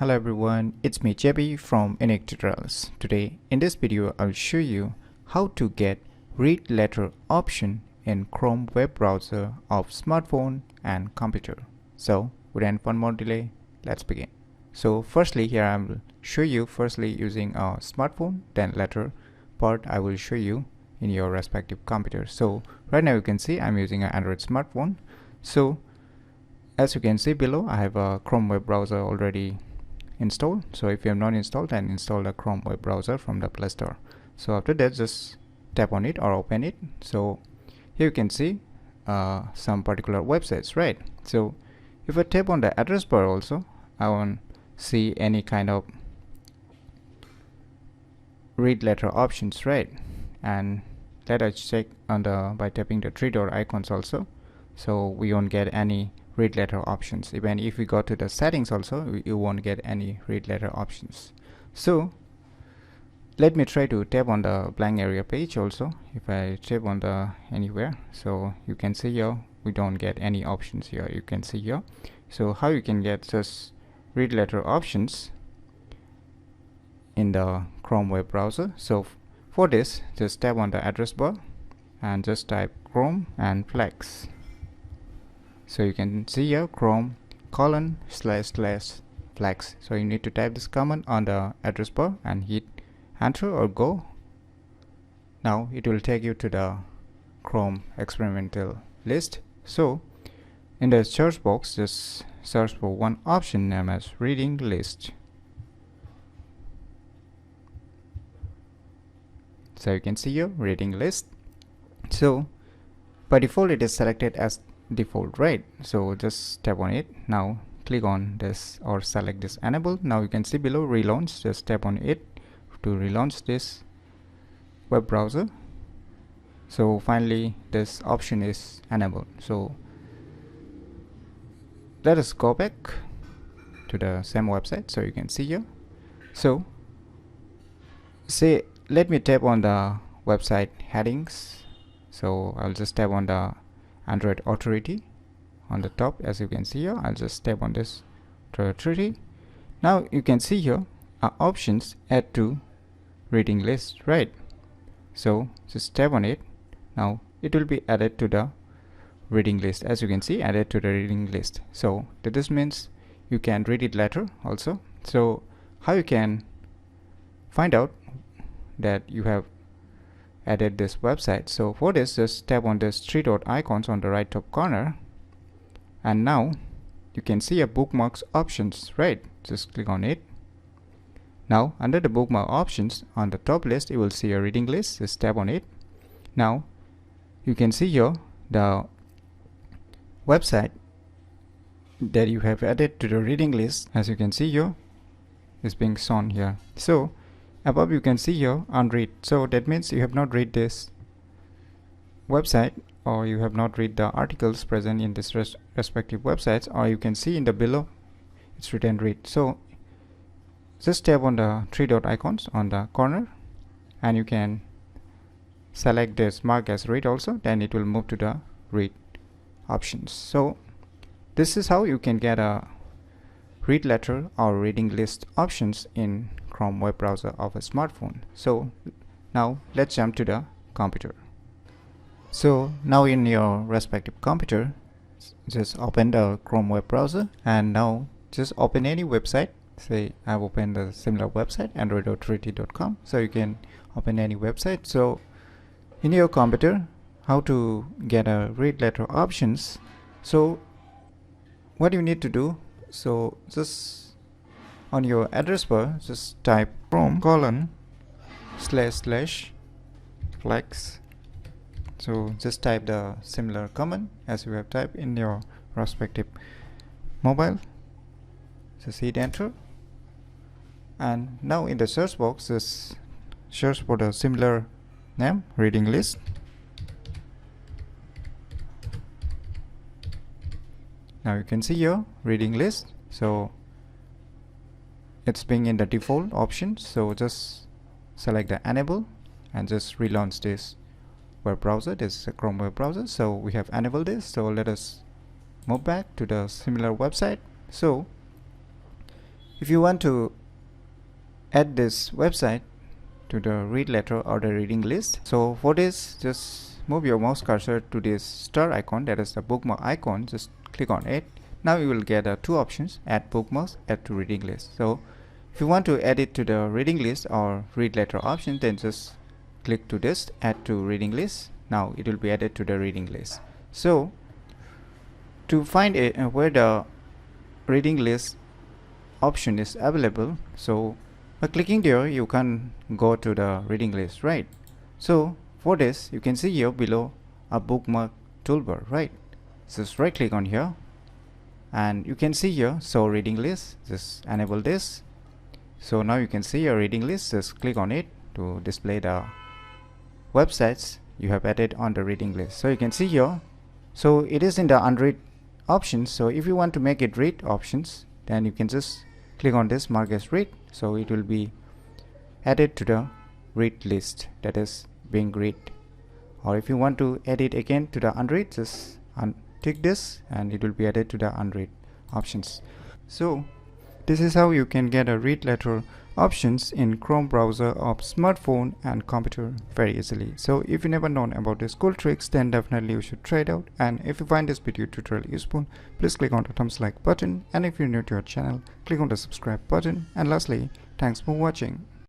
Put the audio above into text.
Hello everyone, it's me JB from UniqueTutorials. Today in this video I'll show you how to get read letter option in Chrome web browser of smartphone and computer. So without one more delay, let's begin. So firstly here I will show you firstly using a smartphone, then later part I will show you in your respective computer. So right now you can see I'm using an Android smartphone. So as you can see below, I have a Chrome web browser already installed. So if you have not installed, then install the Chrome web browser from the Play Store. So after that, just tap on it or open it. So here you can see some particular websites, right? So if I tap on the address bar also, I won't see any kind of read letter options, right? And let us check on the by tapping the three dot icons also. So we won't get any read letter options. Even if we go to the settings also, you won't get any read letter options. So let me try to tap on the blank area page also. If I tap on the anywhere, so you can see here we don't get any options here. You can see here. So how you can get just read letter options in the Chrome web browser? So for this, just tap on the address bar and just type Chrome and flex. So you can see here Chrome / flex. So you need to type this command on the address bar and hit enter or go. Now it will take you to the Chrome experimental list. So in the search box, just search for one option named as reading list. So you can see here reading list. So by default it is selected as default, right? So just tap on it. Now click on this or select this enable. Now you can see below relaunch. Just tap on it to relaunch this web browser. So finally this option is enabled. So let us go back to the same website. So you can see here. So say let me tap on the website headings. So I'll just tap on the Android authority on the top. As you can see here, I'll just tap on this authority. Now you can see here are options add to reading list, right? So just tap on it. Now it will be added to the reading list. As you can see, added to the reading list. So this means you can read it later also. So how you can find out that you have added this website? So for this, just tap on this three dot icons on the right top corner, and now you can see a bookmarks options, right? Just click on it. Now under the bookmark options on the top list, you will see a reading list. Just tap on it. Now you can see here the website that you have added to the reading list. As you can see here is being shown here. So above you can see here unread. So that means you have not read this website, or you have not read the articles present in this respective websites, or you can see in the below it's written read. So just tap on the three dot icons on the corner and you can select this mark as read also, then it will move to the read options. So this is how you can get a read letter or reading list options in Chrome web browser of a smartphone. So now let's jump to the computer. So now in your respective computer, just open the Chrome web browser and now just open any website. Say I've opened a similar website, androidauthority.com. So you can open any website. So in your computer, how to get a read letter options? So what you need to do, so just on your address bar, just type Chrome / flex. So just type the similar command as you have typed in your respective mobile. Just hit enter. And now in the search box, just search for the similar name, reading list. Now you can see your reading list. So it's being in the default options. So just select the enable and just relaunch this web browser. This is a Chrome web browser. So we have enabled this. So let us move back to the similar website. So if you want to add this website to the read letter or the reading list, so for this, just move your mouse cursor to this star icon, that is the bookmark icon. Just click on it. Now you will get two options: add bookmarks, add to reading list. So if you want to add it to the reading list or read letter option, then just click to this add to reading list. Now it will be added to the reading list. So to find where the reading list option is available, so by clicking there, you can go to the reading list, right? So for this, you can see here below a bookmark toolbar, right? Just right click on here and you can see here show reading list. Just enable this. So now you can see your reading list. Just click on it to display the websites you have added on the reading list. So you can see here, so it is in the unread options. So if you want to make it read options, then you can just click on this mark as read. So it will be added to the read list, that is being read. Or if you want to add it again to the unread, just tick this and it will be added to the unread options. So this is how you can get a read letter options in Chrome browser of smartphone and computer very easily. So if you never known about these cool tricks, then definitely you should try it out. And if you find this video tutorial useful, please click on the thumbs like button, and if you're new to our channel, click on the subscribe button. And lastly, thanks for watching.